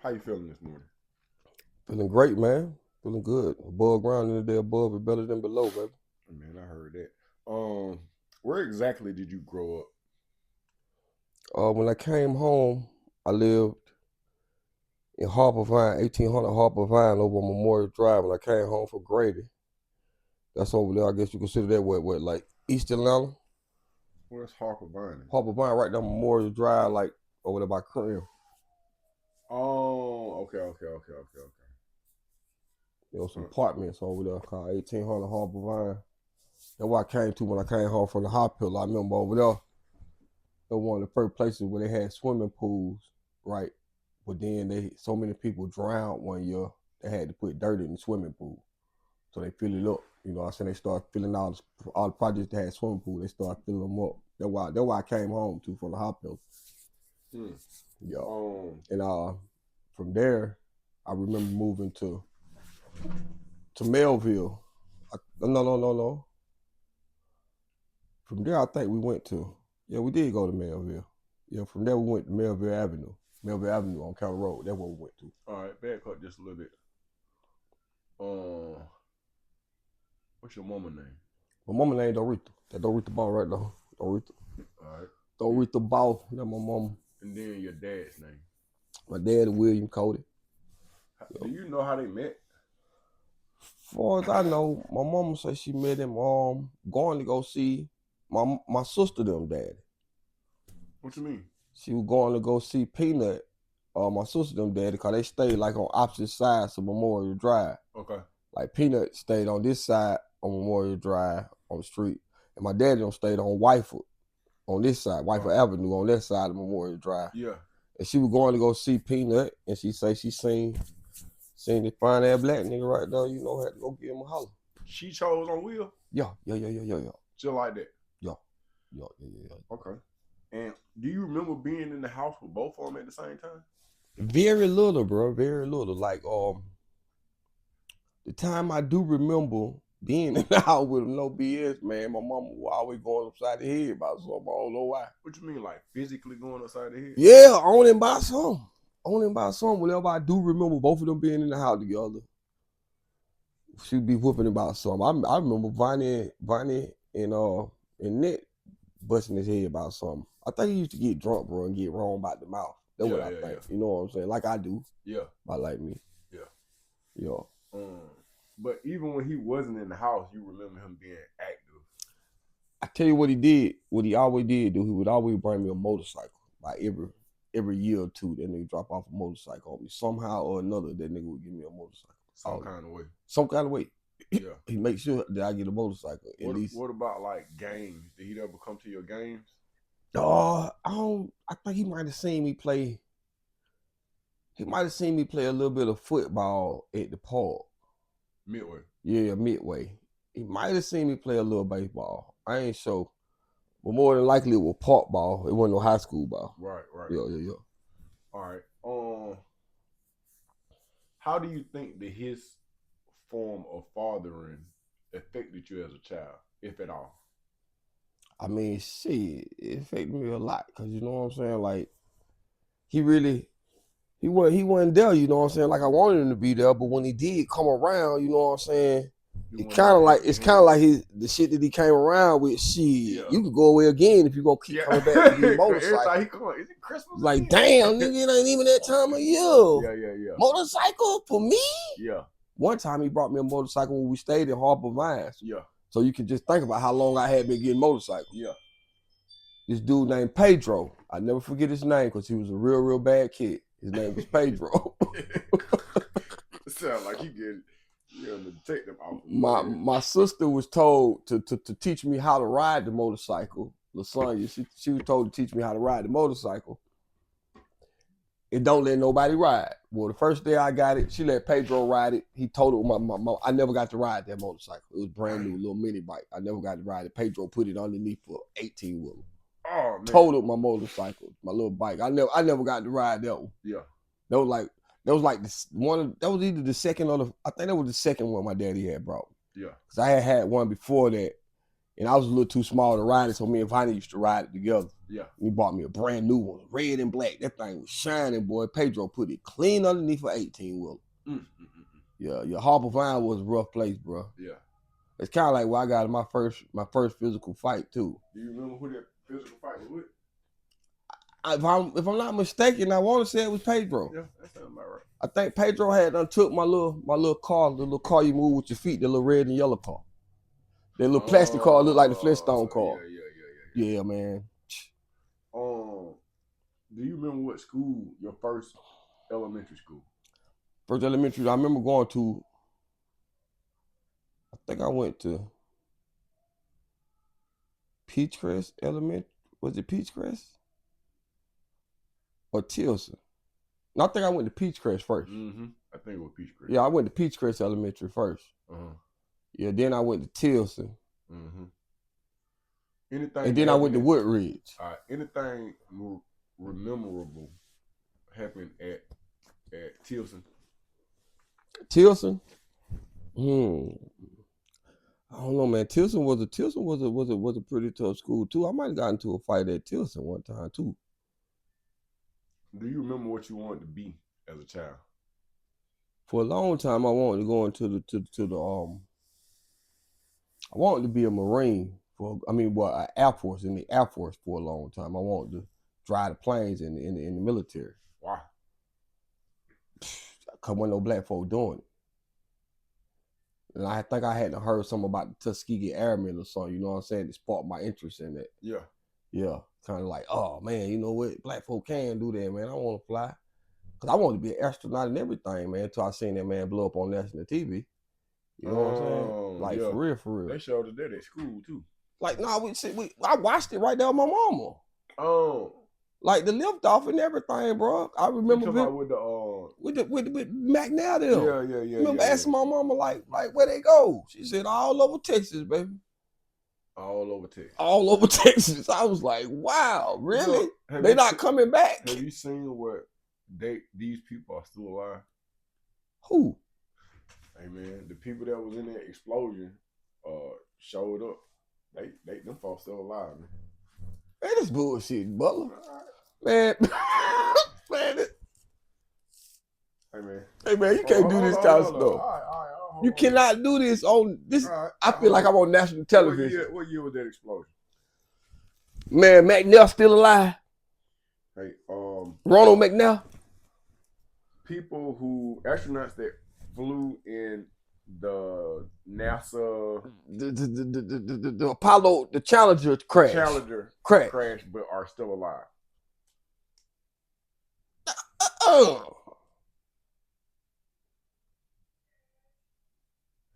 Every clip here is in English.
How you feeling this morning? Feeling great, man. Feeling good. Above ground in the day above is better than below, baby. Man, I heard that. Where exactly did you grow up? When I came home, I lived in Harper Vine, 1800 Harper Vine over on Memorial Drive. When I came home from Grady, that's over there. I guess you consider that what like East Atlanta? Where's Harper Vine? Harper Vine right down Memorial Drive, like over there by Cream. Oh, okay. There was some apartments over there called 1800 Harper Vine. That's where I came to when I came home from the hospital. I remember over there, it was one of the first places where they had swimming pools, right? But then so many people drowned one year, they had to put dirt in the swimming pool. So they fill it up. You know what I'm saying? They start filling all the projects that had swimming pool, they start filling them up. That's why I came home to from the hospital. Yeah. And from there, I remember moving to Melville. No. From there, I think we went to, we did go to Melville. Yeah, from there we went to Melville Avenue. Melville Avenue on County Road. That's where we went to. All right, back up just a little bit. What's your mama name? My mama name Dorita. That Dorita Ball right now. Dorita. All right. Dorita Ball. That's my mama. And then your dad's name? My dad is William Cody. Do you know how they met? As far as I know, my mama said she met him going to go see my sister them daddy. What you mean? She was going to go see Peanut, my sister them daddy, because they stayed like on opposite sides of Memorial Drive. Okay. Like Peanut stayed on this side on Memorial Drive on the street, and my daddy them stayed on Whitefoot on this side, Whitefoot Avenue on that side of Memorial Drive. Yeah. And she was going to go see Peanut, and she say she seen the fine ass black nigga right there, had to go give him a holler. She chose on Will? Yeah. Just like that? Yeah. Okay. And do you remember being in the house with both of them at the same time? Very little, bro. Very little. Like, the time I do remember being in the house with him, no BS, man, my mama was always going upside the head about something. I don't know why. What you mean, like physically going upside the head? Yeah, on him by something. Whenever I do remember both of them being in the house together, she'd be whooping about something. I remember Vonnie and Nick busting his head about something. I think he used to get drunk, bro, and get wrong about the mouth. That's what I think. Yeah. You know what I'm saying? Like I do. Yeah. But like me. Yeah. But even when he wasn't in the house, you remember him being active. I tell you what he did. What he always did do. He would always bring me a motorcycle. Like every year or two, that nigga drop off a motorcycle on me. Somehow or another, that nigga would give me a motorcycle. Some kind of way. Some kind of way. Yeah. He makes sure that I get a motorcycle. At least. What about like games? Did he ever come to your games? I think he might have seen me play. He might have seen me play a little bit of football at the park. Midway. Yeah, Midway. He might have seen me play a little baseball. I ain't sure. But more than likely it was park ball. It wasn't no high school ball. Right. Yeah. All right. How do you think that his form of fathering affected you as a child, if at all? I mean, shit, it affected me a lot. Cause you know what I'm saying? Like, he wasn't there, you know what I'm saying? Like I wanted him to be there, but when he did come around, you know what I'm saying? It's kind of like the shit that he came around with. Shit, you can go away again if you gonna keep coming back to get a motorcycle. Is it Christmas? Like, damn, nigga, it ain't even that time of year. Yeah. Motorcycle for me? Yeah. One time he brought me a motorcycle when we stayed in Harper Vines. Yeah. So you can just think about how long I had been getting motorcycles. Yeah. This dude named Pedro. I never forget his name because he was a real, real bad kid. His name was Pedro. It sounds like you're the detective officer. My sister was told to teach me how to ride the motorcycle. LaSonia, she was told to teach me how to ride the motorcycle. And don't let nobody ride. Well, the first day I got it, she let Pedro ride it. He told her I never got to ride that motorcycle. It was brand new, little mini bike. I never got to ride it. Pedro put it underneath for 18-wheeler. Oh, man. Totaled my motorcycle, my little bike. I never got to ride that one. Yeah. That was like this one. That was either the second or I think that was the second one my daddy had brought. Yeah. Because I had one before that, And I was a little too small to ride it, so me and Viney used to ride it together. Yeah. He bought me a brand new one, red and black. That thing was shining, boy. Pedro put it clean underneath for 18-wheeler. Yeah, your Harper Vine was a rough place, bro. Yeah. It's kind of like where I got in my first physical fight too. Do you remember who that physical fight was with? If I'm not mistaken, I want to say it was Pedro. Yeah, that sounds about right. I think Pedro had took my little car, the little car you move with your feet, the little red and yellow car. That little plastic car looked like the Flintstone car. Yeah, man. Do you remember what school, your first elementary school? First elementary, I remember going to, I think I went to Peachcrest Elementary. Was it Peachcrest? Or Tilson? No, I think I went to Peachcrest first. Mm-hmm. I think it was Peachcrest. Yeah, I went to Peachcrest Elementary first. Uh-huh. Yeah, then I went to Tilson. Mm-hmm. Anything? And then I went to Woodridge. Anything memorable happened at Tilson? Tilson? I don't know, man. Tilson was a pretty tough school too. I might have gotten into a fight at Tilson one time too. Do you remember what you wanted to be as a child? For a long time, I wanted to go into I wanted to be a Marine an Air Force, in the Air Force for a long time. I wanted to drive the planes in the military. Why? Because wasn't no black folk doing it. And I think I hadn't heard something about the Tuskegee Airmen or something, you know what I'm saying, that sparked my interest in it. Yeah. Yeah. Kind of like, oh, man, you know what? Black folk can do that, man. I want to fly. Because I wanted to be an astronaut and everything, man, until I seen that man blow up on national TV. You know what I'm saying? Like, yeah. For real. They showed it there at school, too. Like, no, I watched it right there with my mama. Oh. Like the lift off and everything, bro. I remember with McNair them. Yeah. Remember asking my mama like where they go? She said all over Texas, baby. All over Texas. All over Texas. I was like, wow, really? They not coming back. Have you seen what these people are still alive? Who? Hey man, the people that was in that explosion showed up. Them folks still alive, man. Man, this bullshit, Butler. Man, Hey man, you can't do this kind of stuff. All right, you cannot do this on this. I feel like I'm on national television. What year was that explosion? Man, McNair still alive. Hey, Ronald McNair. Astronauts that flew in the NASA, the Apollo, the Challenger crash. Crash, but are still alive.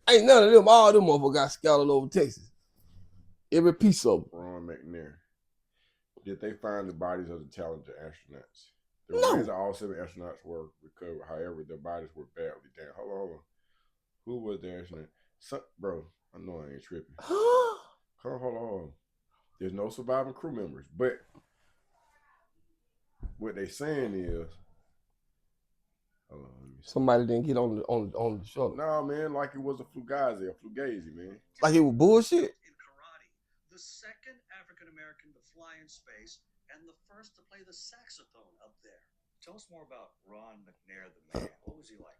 Ain't none of them. All them motherfuckers got scattered over Texas. Every piece of them. Ron McNair. Did they find the bodies of the Challenger astronauts? The reason all 7 astronauts were recovered. However, their bodies were badly damaged. Hold on. Who was the astronaut? Bro, I know I ain't tripping. Hold on. There's no surviving crew members, but what they saying is, somebody didn't get on the shuttle. No, man, like it was a fugazi, man. Like it was bullshit. In karate, the second African American to fly in space and the first to play the saxophone up there. Tell us more about Ron McNair, the man. What was he like?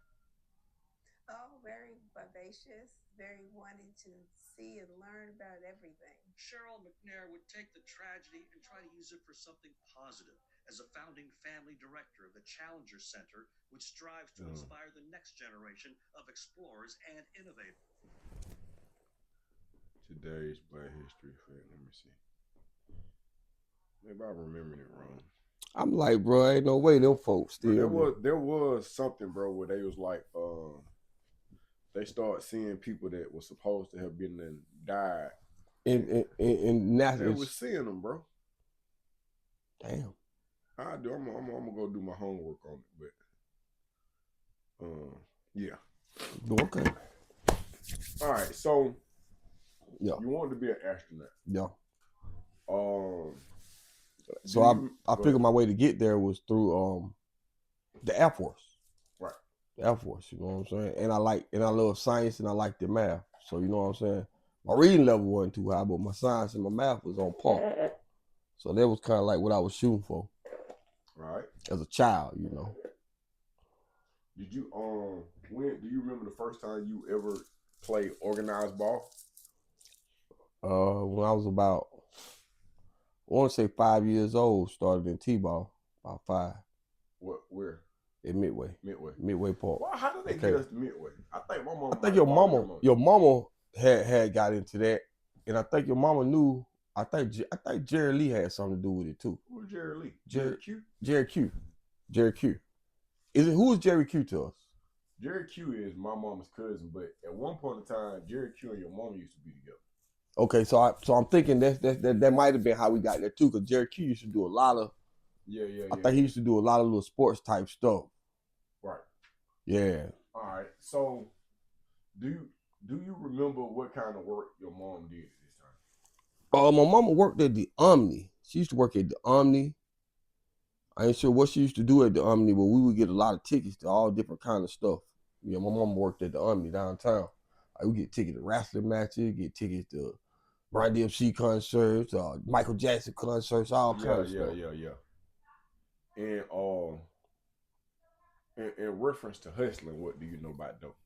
Oh, very vivacious, very wanting to see and learn about everything. Cheryl McNair would take the tragedy and try to use it for something positive as a founding family director of the Challenger Center, which strives to inspire the next generation of explorers and innovators. Today's Black History Fact. Let me see. Maybe I'm remembering it wrong. I'm like, bro, ain't no way them folks still. There was something, bro, where they was like, they started seeing people that were supposed to have been and died. In NASA. They was seeing them, bro. Damn. I do. I'm gonna go do my homework on it, but yeah. Okay. All right. So, yeah, you wanted to be an astronaut. Yeah. So I figured my way to get there was through the Air Force. Right. The Air Force, you know what I'm saying? And I love science and I like the math. So you know what I'm saying? My reading level wasn't too high, but my science and my math was on par. So that was kind of like what I was shooting for. Right. As a child, you know. Did you do you remember the first time you ever played organized ball? When I was about, I want to say 5 years old, started in T-ball, about 5. Where? At Midway. Midway Park. Well, how did they get us to Midway? I think my mom. I think your mama had got into that, and I think your mama knew. I think Jerry Lee had something to do with it too. Who's Jerry Lee? Jerry Q. Jerry Q. Who is Jerry Q to us? Jerry Q is my mama's cousin, but at one point in time, Jerry Q and your mama used to be together. Okay, so I'm thinking that might have been how we got there too, because Jerry Q used to do a lot of. I think he used to do a lot of little sports type stuff. Right. Yeah. All right. So, do you remember what kind of work your mom did at this time? My mama worked at the Omni. She used to work at the Omni. I ain't sure what she used to do at the Omni, but we would get a lot of tickets to all different kind of stuff. Yeah, my mama worked at the Omni downtown. We get tickets to wrestling matches, get tickets to Run DMC concerts, Michael Jackson concerts, all kinds of stuff. And in reference to hustling, what do you know about dope?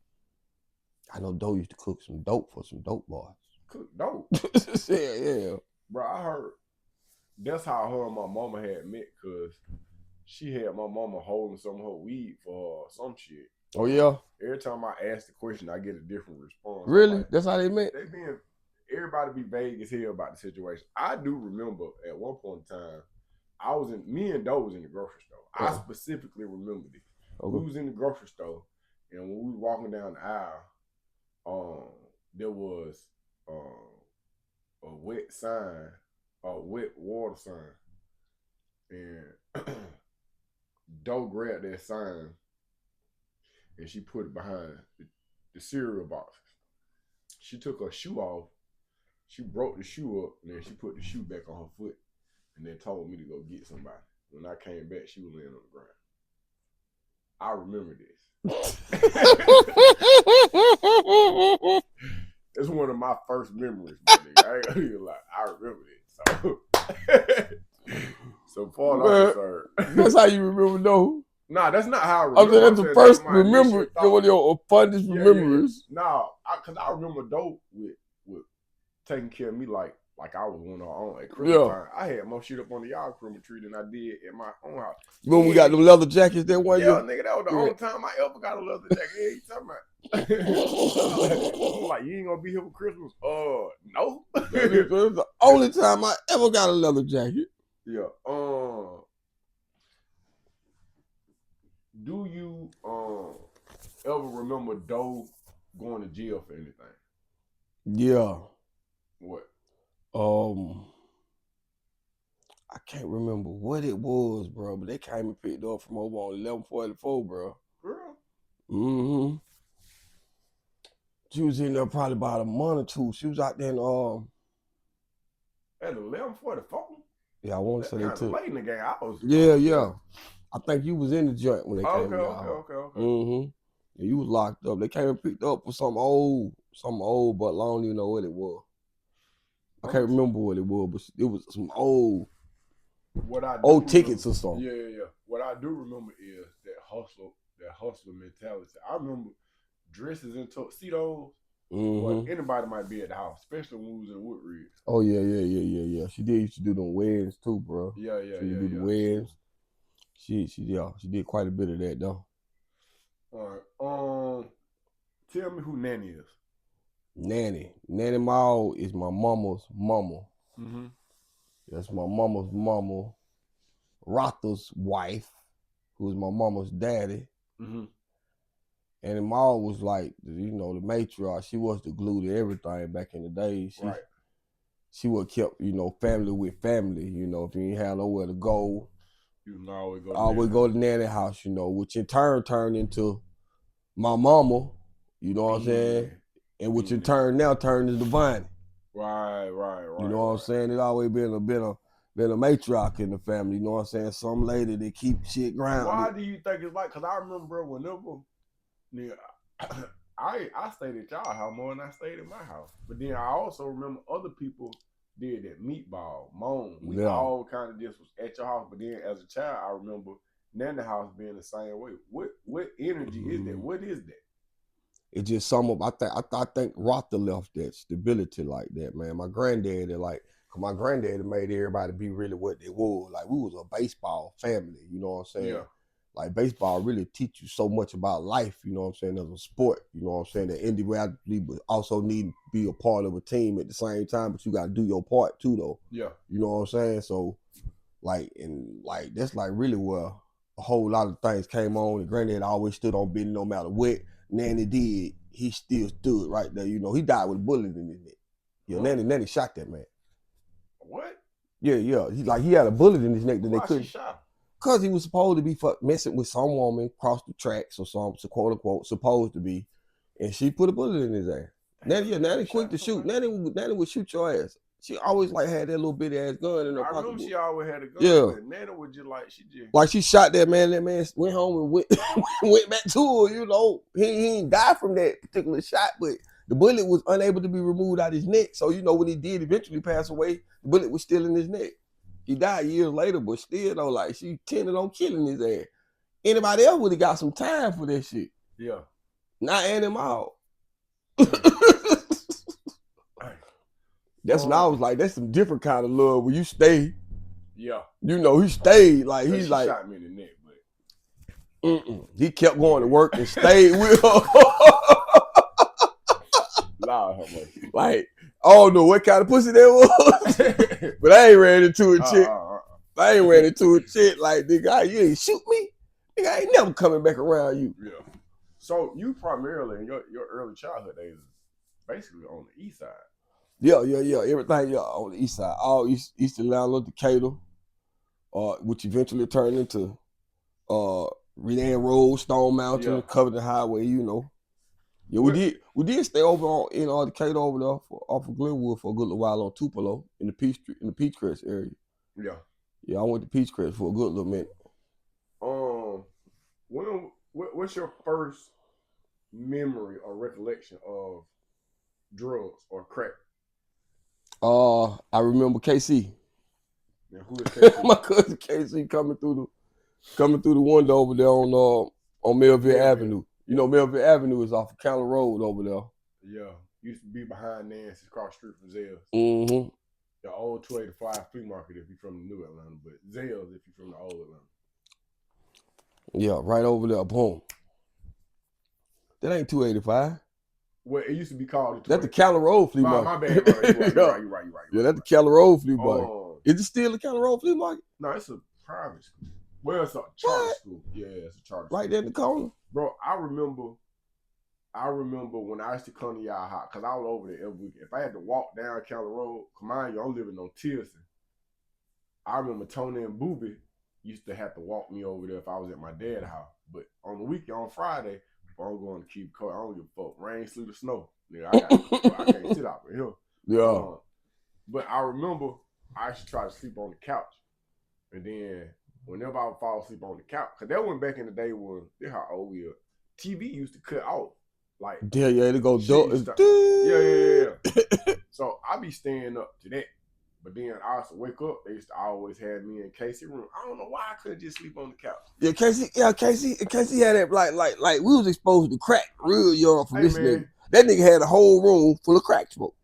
I know Doe used to cook some dope for some dope boys. Cook dope? yeah. Bro, I heard that's how her and my mama had met, because she had my mama holding some of her weed for some shit. Oh, yeah? Every time I ask the question, I get a different response. Really? That's how they met? Everybody be vague as hell about the situation. I do remember at one point in time, me and Doe was in the grocery store. I specifically remember this. Okay. We was in the grocery store, and when we was walking down the aisle, there was a wet sign, a wet water sign, and Doe grabbed that sign and she put it behind the cereal boxes. She took her shoe off, she broke the shoe up, and then she put the shoe back on her foot, and then told me to go get somebody. When I came back, she was laying on the ground. I remember this. It's one of my first memories, my nigga. I ain't gonna be like, I remember this. So far, I'm concerned. That's how you remember though? Nah, that's not how I remember. I'm saying that's the first remember. One of your fondest memories. Nah, because I remember Dope with taking care of me like I was one of our own at Christmas time. I had more shit up on the yard Christmas tree than I did at my own house. Remember we got them leather jackets that one year? Yeah, nigga, that was the only time I ever got a leather jacket. Yeah, you talking about? Like, you ain't gonna be here for Christmas? No. That was the only time I ever got a leather jacket. Yeah. Do you ever remember Doe going to jail for anything? Yeah. What? I can't remember what it was, bro, but they came and picked up from over on 1144, bro. Girl? Mm-hmm. She was in there probably about a month or two. She was out there in, at 1144? Yeah, I want to say they took. Late in the game. Yeah. I think you was in the joint when they came. Okay. Mm-hmm. Yeah, you was locked up. They came and picked up for something old, but I don't even know what it was. I can't remember what it was, but it was some old tickets or something. Yeah. What I do remember is that hustler mentality. I remember dresses in tuxedos. Mm-hmm. Anybody might be at the house, especially when we was in Woodridge. Oh yeah. She used to do them weddings too, bro. Yeah. She did the weddings. She did quite a bit of that though. All right. Tell me who Nanny is. Nanny Mao is my mama's mama. Mm-hmm. That's my mama's mama. Rotha's wife, who was my mama's daddy. Mm-hmm. And Mao was like, the matriarch. She was the glue to everything back in the day. She would kept, family with family. If you ain't had nowhere to go, you always go to Nanny house. Which in turn turned into my mama. You know what I'm saying? And which in turn now turned into Vine. Right. You know what I'm saying? It always been a matriarch in the family. You know what I'm saying? Some lady that keep shit grounded. Why do you think it's like? Because I remember, bro, whenever, nigga, I stayed at y'all house more than I stayed at my house. But then I also remember other people did that meatball, moan. We all kind of just was at your house. But then as a child, I remember Nana house being the same way. What energy is that? What is that? It's just some of I think Rotha left that stability like that, man. My granddaddy, like, cause my granddaddy made everybody be really what they was. Like, we was a baseball family, you know what I'm saying? Yeah. Like, baseball really teach you so much about life, you know what I'm saying, as a sport, you know what I'm saying? That individuality but also need to be a part of a team at the same time, but you gotta do your part too though. Yeah. You know what I'm saying? So like, and like that's like really where a whole lot of things came on. And granddad always stood on business no matter what Nanny did, he still stood right there. You know, he died with a bullet in his neck. Yeah, Nanny shot that man. What? Yeah. He had a bullet in his neck that Why they couldn't. She shot? Cause he was supposed to be messing with some woman across the tracks or something, so quote unquote, supposed to be, and she put a bullet in his ass. Nanny quick to shoot. Nanny would shoot your ass. She always like had that little bitty ass gun in her pocket. I remember she always had a gun. Yeah. But Nana was just like she shot that man. That man went home and went back to her. You know, he didn't die from that particular shot, but the bullet was unable to be removed out his neck. So you know when he did eventually pass away, the bullet was still in his neck. He died years later, but still though, like she tended on killing his ass. Anybody else would have got some time for that shit. Yeah. Not animal. That's when I was like, that's some different kind of love where you stay. Yeah. You know, he stayed like so he's like shot me in the neck, but he kept going to work and stayed with her. Like, I don't know what kind of pussy that was, but I ain't ran into a chick. I ain't ran into a chick like, nigga, you ain't shoot me. Nigga, I ain't never coming back around you. Yeah. So you primarily in your early childhood days basically on the east side. Yeah. Everything on the east side. All east Atlanta, Decatur, which eventually turned into Redan Road, Stone Mountain, Covington Highway, you know. Yeah, we did stay over in Decatur over there off of Glenwood for a good little while on Tupelo in the Peachcrest area. Yeah. Yeah, I went to Peachcrest for a good little minute. What's your first memory or recollection of drugs or crack? I remember KC. Now, who is KC? My cousin KC coming through the window over there on Melville Avenue. You know, Melville Avenue is off of County Road over there. Yeah. Used to be behind Nancy, across the street from Zell's. Mm-hmm. The old 285 flea market if you're from the new Atlanta, but Zell's if you're from the old Atlanta. Yeah, right over there. Boom. That ain't 285. Well, it used to be called that's the County Road flea market. My bad, bro. You're right. Yeah, that's the County Road flea market. Is it still the County Road flea market? No, it's a private school. Well, it's a charter school. Yeah, it's a charter school. Right there in the corner. Bro, I remember when I used to come to y'all house, because I was over there every week. If I had to walk down County Road, come on, I'm living on Tilson. I remember Tony and Booby used to have to walk me over there if I was at my dad's house. But on the weekend, on Friday, if I'm going to Kevy Cody, I don't give a fuck. Rain, sleet, or snow. Yeah, I can't sit out with him. Yeah. But I remember I used to try to sleep on the couch. And then whenever I would fall asleep on the couch, because that one back in the day when, this how old we are, TV used to cut off. Like, yeah, it go Yeah. So I be staying up to that. But then I used to wake up, they used to always have me in Casey room. I don't know why I couldn't just sleep on the couch. Yeah, Casey had that like we was exposed to crack real young from this nigga. That nigga had a whole room full of crack smoke.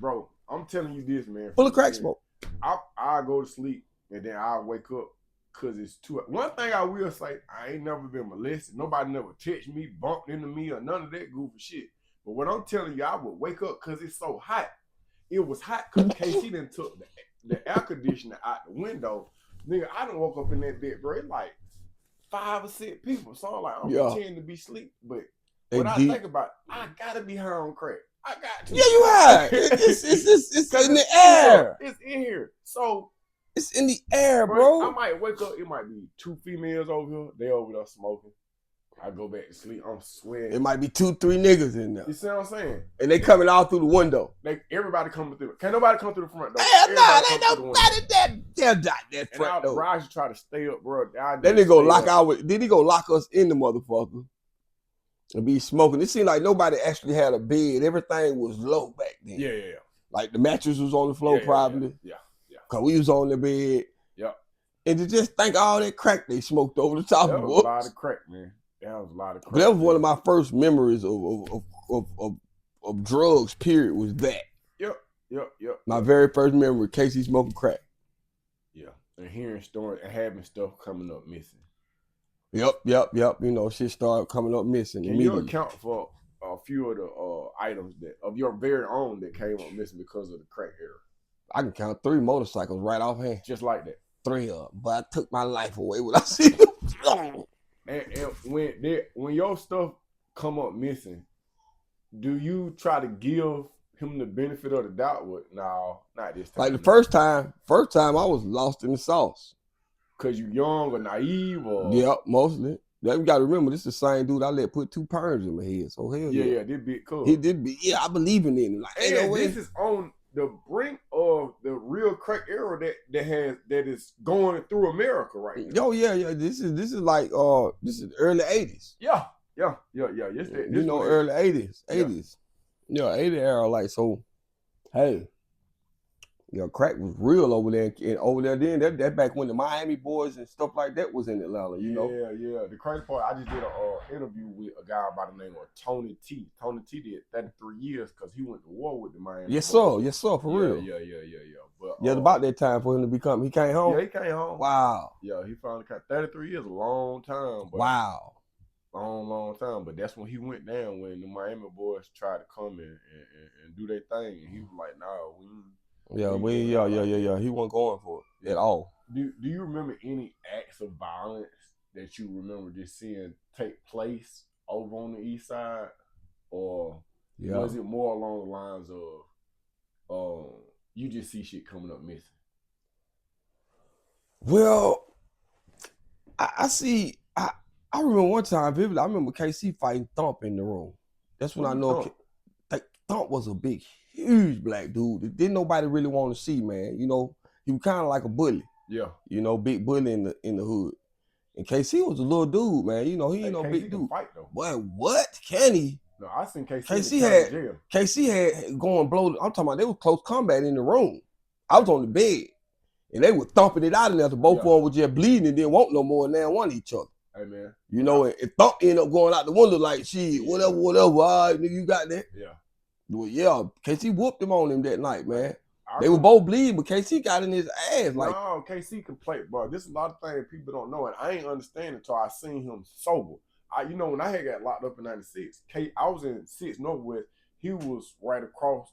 Bro, I'm telling you this, man. Full of crack smoke. I go to sleep and then I wake up because it's too. One thing I will say, I ain't never been molested. Nobody never touched me, bumped into me, or none of that goofy shit. But what I'm telling you, I would wake up because it's so hot. It was hot because KC done took the air conditioner out the window. Nigga, I done woke up in that bed, bro. It's like 5 or 6 people. So I'm like, I'm pretending to be asleep. But when I think about it, I gotta be high on crack. I got to. Yeah, you high. It's in the air. It's in here. So it's in the air, bro. I might wake up. It might be 2 females over here. They over there smoking. I go back to sleep. I'm sweating. It might be 2, 3 niggas in there. You see what I'm saying? And they coming out through the window. Everybody coming through. Can't nobody come through the front door. Hell no, ain't nobody that front door. Raj try to stay up, bro. That nigga go lock our. Did he go lock us in the motherfucker? and be smoking. It seemed like nobody actually had a bed. Everything was low back then. Yeah. Like the mattress was on the floor probably. Yeah. Cause we was on the bed. Yep. And to just think all that crack they smoked over the top That of was us. a lot of crack, man. That was a lot of crack. But that was one of my first memories of drugs, period, was that. Yep. My very first memory, Casey smoking crack. Yeah. And hearing stories and having stuff coming up missing. Yep. You know, shit started coming up missing Can immediately. you account for a few of the items that of your very own that came up missing because of the crack era? I can count 3 motorcycles right offhand. Just like that. 3 of them. But I took my life away when I see them. And when your stuff come up missing, do you try to give him the benefit of the doubt? No, not this time. Like the first time I was lost in the sauce. Cause you young or naive or Yep, mostly. You got to remember, this is the same dude I let put 2 perms in my head. So hell yeah. Yeah, this big cool. He did be, I believe in it. Like, ain't no way. This is on the brink of the real crack era that is going through America right now. Oh yeah. This is like this is early 80s. Yeah. Yes, You know, early 80s. 80s. Yeah, 80 era. Like, so, hey, crack was real over there. And over there then, that back when the Miami boys and stuff like that was in Atlanta, you know? Yeah. The crazy part, I just did an interview with a guy by the name of Tony T. Tony T did 33 years because he went to war with the Miami Yes, boys. sir, for real. Yeah. But Yeah, about that time for him to he came home? Yeah, he came home. Wow. Yeah, he finally came. 33 years, a long time. But wow. Long time. But that's when he went down, when the Miami boys tried to come in and do their thing. And he was like, nah, we he wasn't going for it at all. Do you remember any acts of violence that you remember just seeing take place over on the east side? Or was it more along the lines of you just see shit coming up missing? Well, I remember one time vividly, I remember KC fighting Thump in the room. That's when I know Thump was a big, huge black dude. Didn't nobody really want to see, man. You know, he was kind of like a bully. Yeah. You know, big bully in the hood. And KC was a little dude, man. You know, he ain't no big dude. Fight, though. Boy, what? Can he? No, I seen KC in jail. KC had going blow. I'm talking about they was close combat in the room. I was on the bed. And they were thumping it out in there. So both of them were just bleeding and didn't want no more and they want each other. Hey, man. You know, and Thump ended up going out the window like, shit, whatever. All right, nigga, you got that? Yeah. Well, yeah, KC whooped him on him that night, man. They were both bleeding, but KC got in his ass. Like, no, KC can play, bro. There's a lot of things people don't know, and I ain't understand until I seen him sober. When I had got locked up in 96, I was in 6 Northwest. He was right across.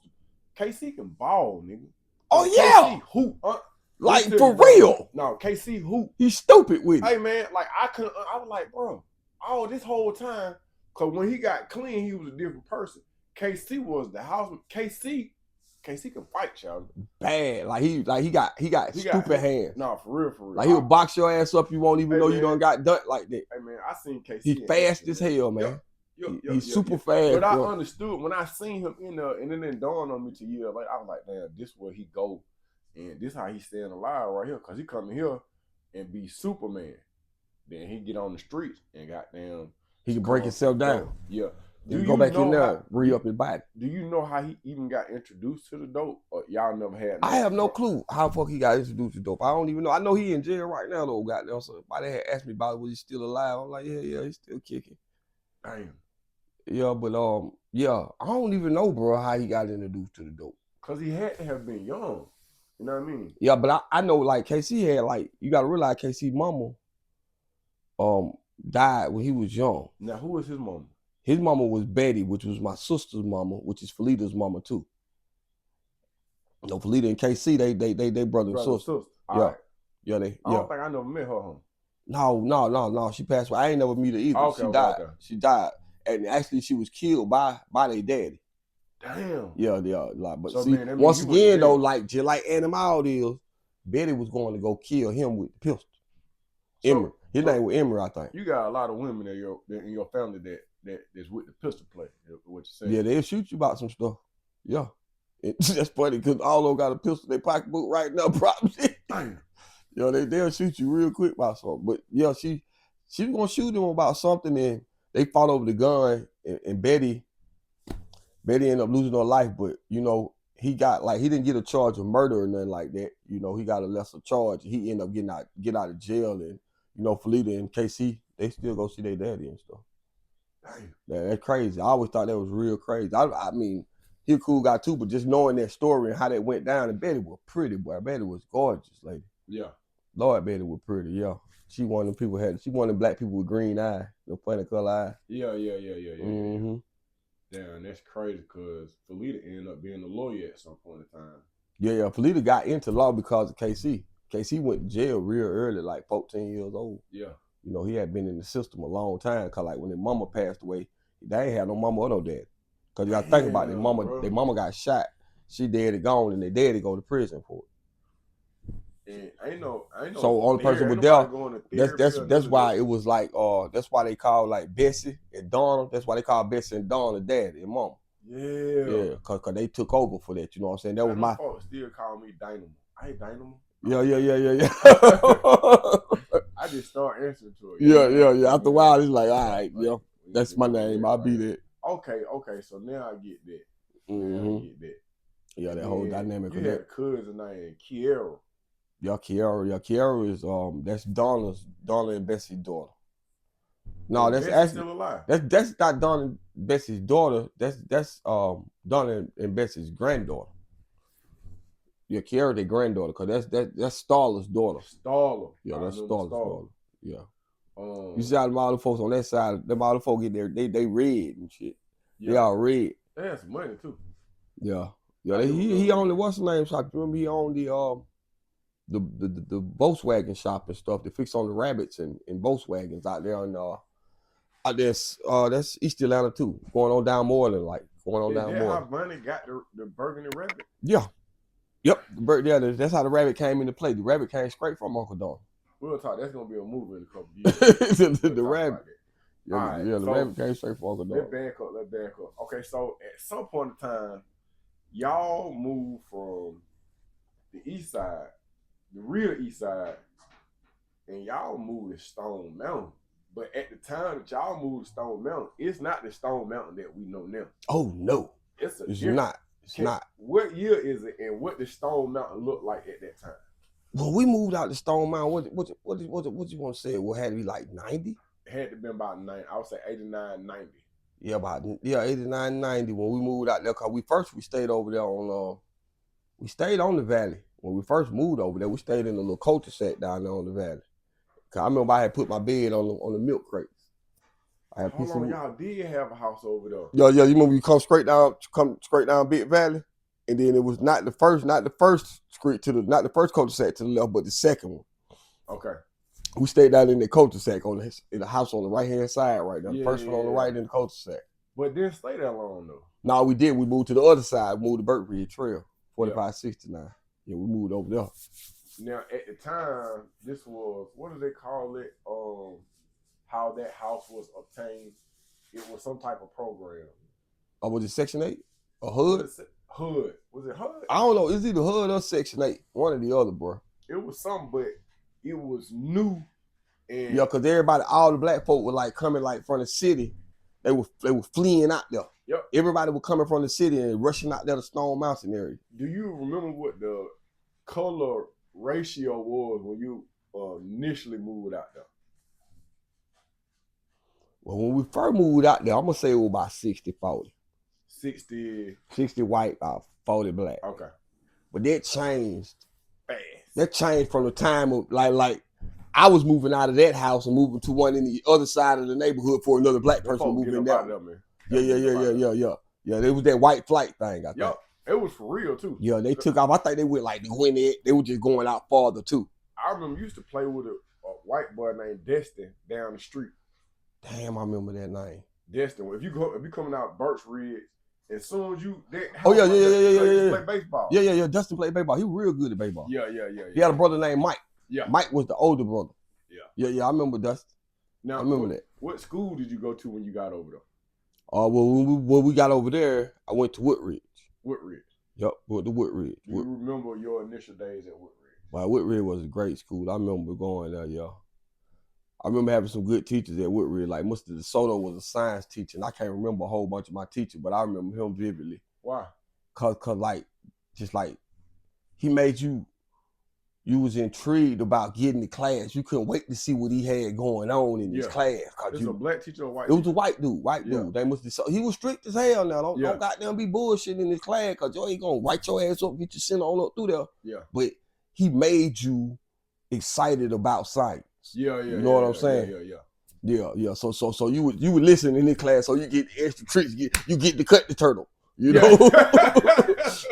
KC can ball, nigga. Oh, yeah. KC hoop. Like, for real. No, KC hoop. He's stupid with it. Hey, man, like, I was like, bro, this whole time, because when he got clean, he was a different person. KC was the house. KC can fight, y'all. Bad. Like he got stupid hands. No, for real. Like he'll box your ass up. You won't even know you done got done like that. Hey man, I seen KC. He's fast as hell, man. He's super fast. But I understood when I seen him in there, and it didn't dawn on me till years later. I was like, damn, this where he go, and this how he staying alive right here, cause he come in here and be Superman. Then he get on the streets and goddamn, he can break himself down. Yeah. You go back in there, re-up his body. Do you know how he even got introduced to the dope? Or y'all never had? I have no clue how the fuck he got introduced to dope. I don't even know. I know he in jail right now though, goddamn. So somebody had asked me about it, was he still alive? I'm like, yeah, he's still kicking. Damn. Yeah, but I don't even know, bro, how he got introduced to the dope. Cause he had to have been young. You know what I mean? Yeah, but I know like KC had like, you gotta realize KC mama died when he was young. Now who was his mama? His mama was Betty, which was my sister's mama, which is Felita's mama too. You know, Felita and KC, they brother and sister. Right. Yeah, I don't think I never met her, huh? No. She passed away. I ain't never meet her either. Okay, she died. Okay. She died. And actually she was killed by their daddy. Damn. Yeah. Like, but so, see, man, once again though, like just like Animal is, Betty was going to go kill him with the pistol. Emery. His name was Emery, I think. You got a lot of women in your family that's with the pistol play. What you saying? Yeah, they'll shoot you about some stuff. Yeah. That's funny because all of them got a pistol in their pocketbook right now, probably. Yeah, they'll shoot you real quick about something. But yeah, she was gonna shoot him about something and they fought over the gun and Betty ended up losing her life, but you know, he didn't get a charge of murder or nothing like that. You know, he got a lesser charge. He ended up getting out of jail, and you know, Felita and KC, they still go see their daddy and stuff. Damn. That's crazy. I always thought that was real crazy. I mean, he a cool guy too, but just knowing that story and how that went down, and Betty was pretty, boy. Betty was gorgeous, lady. Yeah. Lord, Betty was pretty, yeah. She one of them black people with green eyes, the funny color eyes. Yeah. Mm-hmm. Damn, that's crazy because Felita ended up being a lawyer at some point in time. Yeah. Felita got into law because of KC. KC went to jail real early, like 14 years old. Yeah. You know, he had been in the system a long time because like when their mama passed away, they ain't had no mama or no dad. Because you got to think about it, their mama got shot. She dead and gone, and their daddy go to prison for it. And I know. So only person with death. That's why it was like that's why they call like Bessie and Donna. That's why they call Bessie and Donna daddy and mama. Yeah. Cause they took over for that. You know what I'm saying? That was my. Folks still call me Dynamo. I ain't Dynamo. Yeah. I just start answering to it. Yeah. After a while, it's like, all right, yeah, that's my name. I'll be that. Okay. So now I get that. Mm-hmm. Yeah, that whole dynamic. You had a cousin named Kiera. Yeah, Kiera is that's Donna and Bessie's daughter. No, that's actually still alive. That's not Donna and Bessie's daughter. That's Donna and Bessie's granddaughter. Yeah, Kiera, their granddaughter, cause that's Starla's daughter. Starla. Yeah, that's Starla's daughter. Yeah. You see how the model folks on that side, the model folks get there, they red and shit. Yeah. They all red. They have some money too. Yeah. He owned the what's the name shop? Remember he owned the Volkswagen shop and stuff. They fix on the rabbits and Volkswagens out there on that's East Atlanta too. Going on down Moreland, like going on down Moreland. How Bunny got the Burgundy rabbit? Yeah. Yep. That's how the rabbit came into play. The rabbit came straight from Uncle Don. We'll talk. That's gonna be a movie in a couple years. the rabbit. The so rabbit came straight from Uncle Don. Let's back up. Okay, so at some point in time, y'all moved from the east side, the real east side, and y'all moved to Stone Mountain. But at the time that y'all moved to Stone Mountain, it's not the Stone Mountain that we know now. Oh no, it's not. It's not. What year is it, and what does Stone Mountain look like at that time? When we moved out to Stone Mountain, what you want to say? What had to be like 90? It had to be about 90. I would say 89, 90. Yeah, 89, 90 when we moved out there. Cause we stayed over there we stayed on the valley. When we first moved over there, we stayed in a little cul-de-sac down there on the valley. Cause I remember I had put my bed on the milk crates. Y'all did have a house over there. Yeah, you remember you come straight down Big Valley, and then it was not the first street not the first cul-de-sac to the left, but the second one. Okay. We stayed down in the cul-de-sac in the house on the right hand side right there. The first one on the right in the cul-de-sac. But didn't stay that long though. No, we did. We moved to the other side. We moved to Burke Ridge Trail, 4569. Yeah, we moved over there. Now at the time, this was what do they call it? How that house was obtained. It was some type of program. Oh, was it Section 8? A HUD? HUD. Was it HUD? I don't know. It's either HUD or Section 8. One or the other, bro. It was something, but it was new. And yeah, because all the black folk were like coming like from the city. They were fleeing out there. Yep. Everybody was coming from the city and rushing out there to Stone Mountain area. Do you remember what the color ratio was when you initially moved out there? Well, when we first moved out there, I'm going to say it was about 60-40. 60 white, 40 black. Okay. But that changed. Fast. That changed from the time of, like I was moving out of that house and moving to one in the other side of the neighborhood for another black person moving in there. Yeah. Yeah, there was that white flight thing, I think. Yep. It was for real, too. Yeah, they took off. I think they went like the Gwinnett. They were just going out farther, too. I remember you used to play with a white boy named Destin down the street. Damn, I remember that name. Destin. If you coming out Birch Ridge, as soon as you play baseball. Yeah. Dustin played baseball. He was real good at baseball. Yeah. He had a brother named Mike. Yeah. Mike was the older brother. Yeah. I remember Dustin. Now, I remember that. What school did you go to when you got over there? Well, when we got over there, I went to Woodridge. Woodridge. Yep, went to Woodridge. Do you remember your initial days at Woodridge? Well, Woodridge was a great school. I remember going there, I remember having some good teachers at Woodridge. Like Mr. DeSoto was a science teacher, and I can't remember a whole bunch of my teachers, but I remember him vividly. Why? Cause like, just like, he made you was intrigued about getting to class. You couldn't wait to see what he had going on in his class. It was a black teacher or white It was a white dude, They he was strict as hell now. Don't goddamn be bullshitting in his class, cause you ain't gonna write your ass up, get your sent on up through there. Yeah. But he made you excited about science. Yeah. You know what I'm saying? Yeah. So you would listen in the class, so you get the extra tricks. You get to cut the turtle. You know,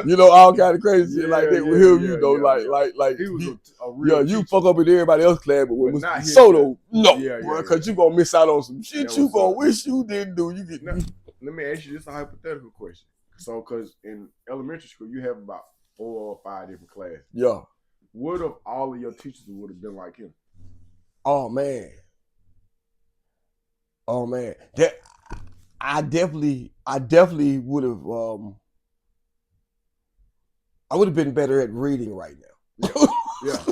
you know, all kind of crazy shit like that with him. You know, like he was a real you teacher. fuck up in everybody else's class, but with But Mr. Soto, no, bro, because you gonna miss out on some shit That you was gonna so- wish you didn't do. You get Now, let me ask you just a hypothetical question. So, because in elementary school, you have about 4 or 5 different classes. yeah. What if all of your teachers would have been like him? Oh man, that I definitely would have. I would have been better at reading right now. Yeah.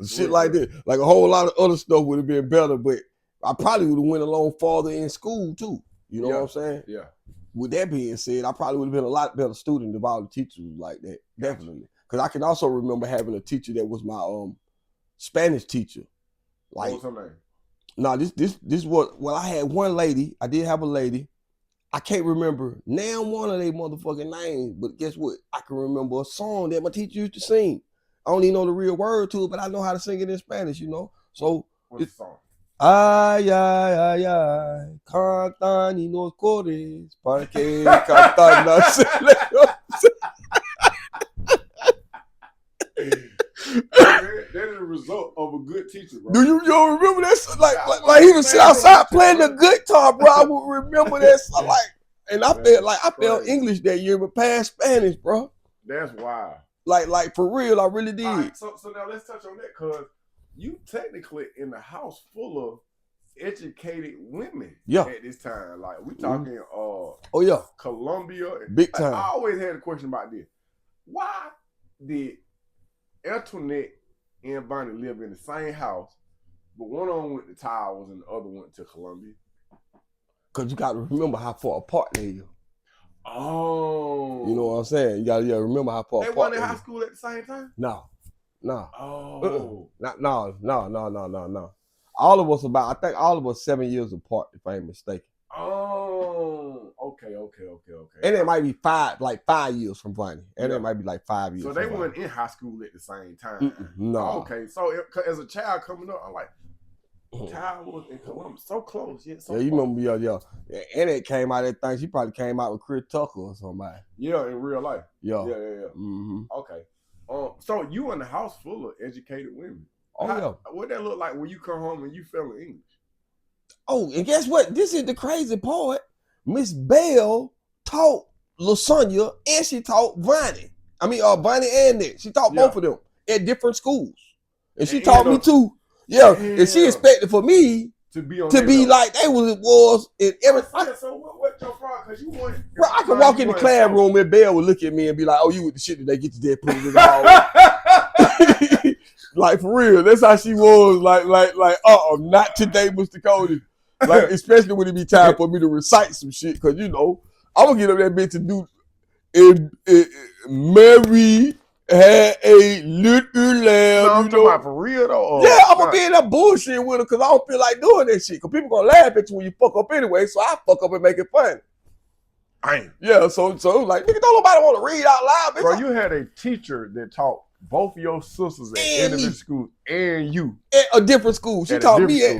Shit like that. Like a whole lot of other stuff would have been better, but I probably would have went along farther in school too. You know what I'm saying? Yeah. With that being said, I probably would have been a lot better student if all the teachers was like that. Definitely. Because I can also remember having a teacher that was my Spanish teacher. Like, What was her name? no, this what, well, I had one lady. I did have a lady. I can't remember now one of their motherfucking names, but guess what? I can remember a song that my teacher used to sing. I don't even know the real word to it, but I know how to sing it in Spanish, you know? So, What's the song? ay, ay, ay, ay, cantan y nos corres, para que cantan las That is a result of a good teacher, bro. Do you remember that? Like he was sit outside playing the guitar, bro. I would remember that. Like, and I felt English that year, but passed Spanish, bro. That's wild. Like for real, I really did. All right, so now let's touch on that, because you technically in the house full of educated women at this time. Like we talking Colombia. Big time. I always had a question about this. Why did Antoinette and Bonnie live in the same house, but one of them went to Towers and the other went to Columbia? Cause you gotta remember how far apart they are. Oh. You know what I'm saying? You gotta remember how far they apart went in they high are. school at the same time? No. Oh. No. All of us I think all of us 7 years apart, if I ain't mistaken. Oh. Okay. And it might be 5 years from Bonnie. And it might be like 5 years. So they weren't in high school at the same time. No. Okay. So as a child coming up, I'm like, Towers and Columbus, so close, yet so you far. remember, and it came out that thing. She probably came out with Chris Tucker or somebody. Yeah, in real life. Yeah. Mm-hmm. Okay. So you in the house full of educated women. What that look like when you come home and you feeling English? Oh, and guess what? This is the crazy part. Miss Bell taught LaSonia and she taught Vonnie. Vonnie and Nick. She taught both of them at different schools. And she taught me too. Yeah, and she expected for me to be like they was in everything. So what your problem? Because you want, bro, I could walk in the classroom and Belle would look at me and be like, "Oh, you with the shit that they get to dead put it all." Like for real, that's how she was. Like, not today, Mr. Cody. Like, especially when it be time for me to recite some shit, because I'm gonna get up that bitch to do. Mary had a little lamb. I'm talking about for real though. Yeah, I'm gonna be in that bullshit with her because I don't feel like doing that shit. Because people gonna laugh at you when you fuck up anyway. So I fuck up and make it fun. Yeah, so like, nigga, don't nobody want to read out loud, bitch. Bro, you had a teacher that taught both of your sisters at individual school and you at a different school. She taught me at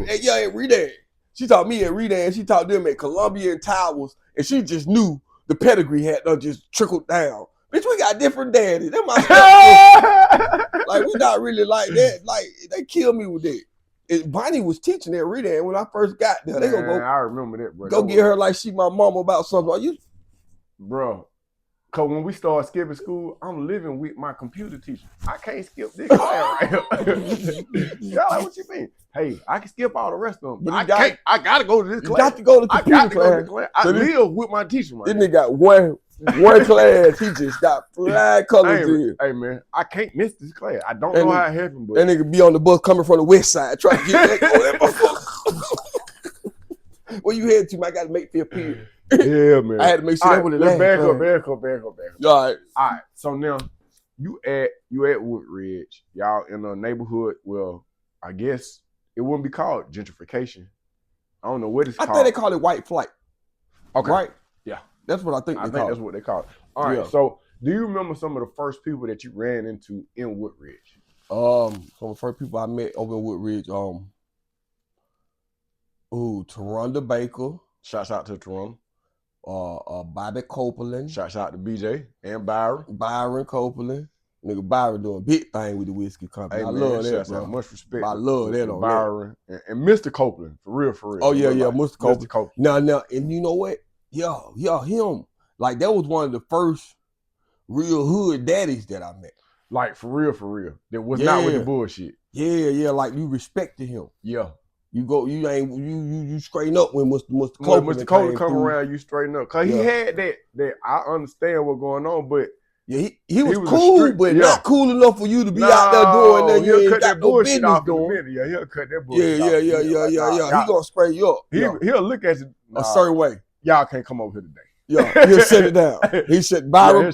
Redan. She taught me at Redan. And she taught them at Columbia and Towers, and she just knew the pedigree had just trickled down. Bitch, we got different daddies. They're my stepsister. Like, we not really like that. Like, they killed me with that. And Bonnie was teaching at Redan when I first got there. They gonna go. I remember that, bro. Go get her like she my mama about something. Are you, bro? Cause when we started skipping school, I'm living with my computer teacher. I can't skip this class right here. Y'all like, what you mean? Hey, I can skip all the rest of them, but I gotta go to this class. You got to go to computer class. I live with my teacher. This nigga got one class. He just got flag colors in. Hey man, I can't miss this class. I don't know how it happened, but that nigga be on the bus coming from the west side trying to get that. Where you headed to, man? I got to make feel period. Yeah, man. I had to make sure All that right, was the let's last back up, thing. back up, back up, back up. All right. All right. So now you at Woodridge, y'all in a neighborhood. Well, I guess it wouldn't be called gentrification. I don't know what it's I called. think they call it white flight. Okay. Right? Yeah. That's what I think I they think call that's it. what they call it. All right. Yeah. So do you remember some of the first people that you ran into in Woodridge? Some of the first people I met over in Woodridge, Taronda Baker, Shouts out to Toronto. Bobby Copeland, Shouts out to BJ and Byron. Byron Copeland. Nigga Byron doing big thing with the whiskey company. Hey, I man, love that, shouts bro. out. Much respect. I love that to on Byron and Mr. Copeland, for real, for real. Oh yeah, Real yeah, life. Mr. Copeland. Mr. Copeland. Now, and you know what? Yeah, him. Like that was one of the first real hood daddies that I met. Like for real. That was not with the bullshit. Yeah. Like you respected him. Yeah. You straighten up when Mr. When Copeland Mr. Copeland came come through. around, you straighten up. Cause he had that I understand what's going on, but yeah, he was was cool, but not cool enough for you to be out there doing that. You ain't cut got that no bullshit business off in a doing. minute. Yeah, he'll cut that bullshit off. Yeah. He gonna spray you up. He'll look at you a certain way. Y'all can't come over here today. Yeah, he'll shut it down. He said Byron,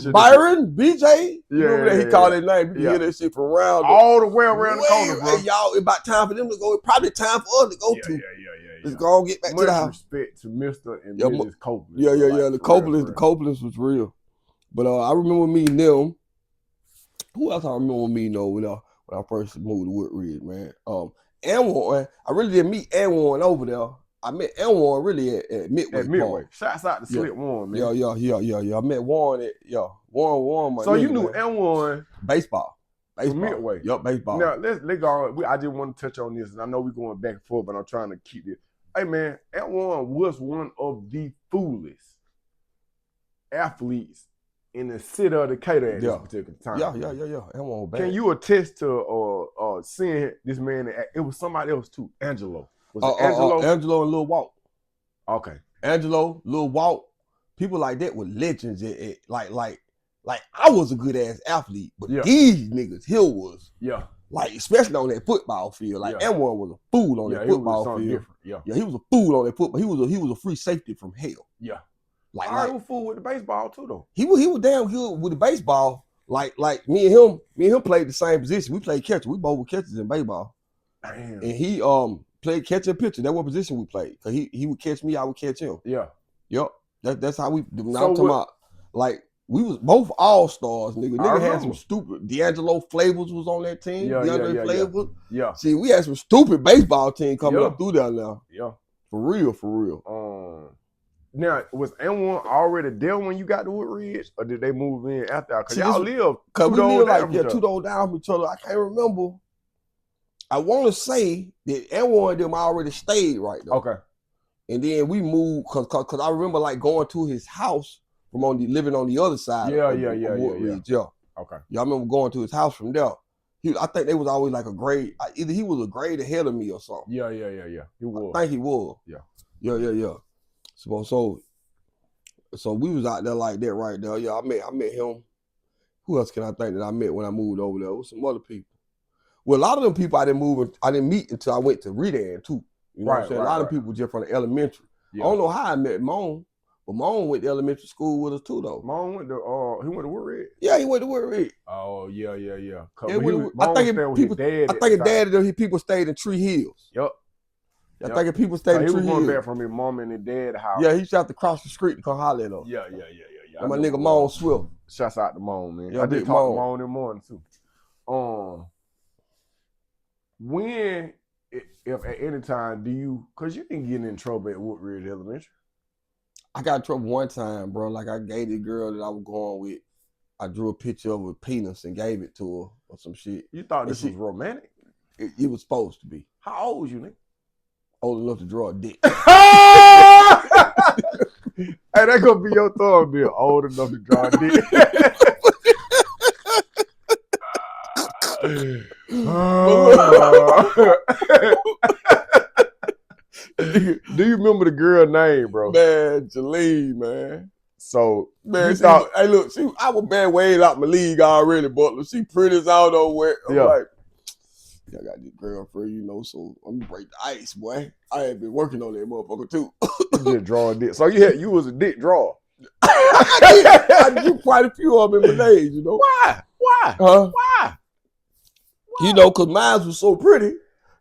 BJ. You remember that? He called that name. You can hear that shit from around all the way around the corner, bro. Hey, y'all, it's about time for them to go. It's probably time for us to go to. Let's go and get back to the house. Much respect to Mr. and Mrs. Copeland. Yeah. The Copelands was real. But I remember meeting them. Who else I remember meeting over there when I first moved to Woodridge, man? Anwarn. I really didn't meet Anwarn over there. I met Anwarn really at Midway. Park. Shouts out to Slip Warren, man. Yeah. I met Warren at Warren. So you knew Anwarn baseball. Midway. Yup, baseball. Now let's go. I just want to touch on this, and I know we're going back and forth, but I'm trying to keep it. Hey man, Anwarn was one of the fooliest athletes in the city of Decatur at this particular time. Yeah. Can you attest to seeing this man? It was somebody else too. Angelo. Was it Angelo? Angelo and Lil Walt. Okay. Angelo, Lil Walt. People like that were legends. Like I was a good ass athlete, but these niggas here was like especially on that football field. Like Anwarn was a fool on that football field. Yeah, he was a fool on that football. He was a free safety from hell. Yeah. Like I was a fool with the baseball too though. He was damn good with the baseball. Like me and him played the same position. We played catcher. We both were catchers in baseball. Damn. And he played catcher and pitcher. That's what position we played. Cause he would catch me, I would catch him. Yeah. Yup. That's how we. Now I'm talking about like we was both all stars, nigga. Nigga had some stupid. D'Angelo Flavors was on that team. DeAndre Flavors. Yeah. See, we had some stupid baseball team coming up through there now. Yeah. For real. Now, was Anwarn already there when you got to Woodridge, or did they move in after? Because y'all live two doors down from each other. 2 doors down from each other. I can't remember. I want to say that Anwarn and them already stayed right there. Okay. And then we moved because I remember like going to his house from living on the other side. Yeah. Okay. Yeah, I remember going to his house from there. I think they was always like a grade. Either he was a grade ahead of me or something. Yeah. He was. I think he was. Yeah. So we was out there like that right there. Yeah, I met him. Who else can I think that I met when I moved over there? With some other people. Well, a lot of them people I didn't meet until I went to Redan too. You know what I'm saying? A lot of people just from the elementary. Yeah. I don't know how I met Moan, but Moan went to elementary school with us too though. Moan went to Woodridge? Yeah, he went to Woodridge. Oh, yeah. I think his people stayed in Tree Hills. Yup. I think if people stayed in Tree Hills. He was going back from his mom and his dad house. Yeah, he used to have to cross the street to come holler at us. Yeah. And my nigga Moan Swift. Shouts out to Moan, man. Yeah, I did talk to Moan in the morning too. When, if at any time, because you didn't get in trouble at Woodridge Elementary. I got in trouble one time, bro. Like I gave the girl that I was going with, I drew a picture of her penis and gave it to her or some shit. You thought this was romantic? It was supposed to be. How old was you, nigga? Old enough to draw a dick. Hey, that gonna be your thumbnail. Old enough to draw a dick. Do you remember the girl name, bro? Man, Jaleen, man. So, man, hey, look, I was bad way out my league already, but she pretty as all over. Yeah. Like, I got this girlfriend, you know, so I'm gonna break the ice, boy. I had been working on that motherfucker too. You just draw a dick. So you was a dick drawer. I drew quite a few of them in my days, you know. Why? Why? You know, cause mine was so pretty.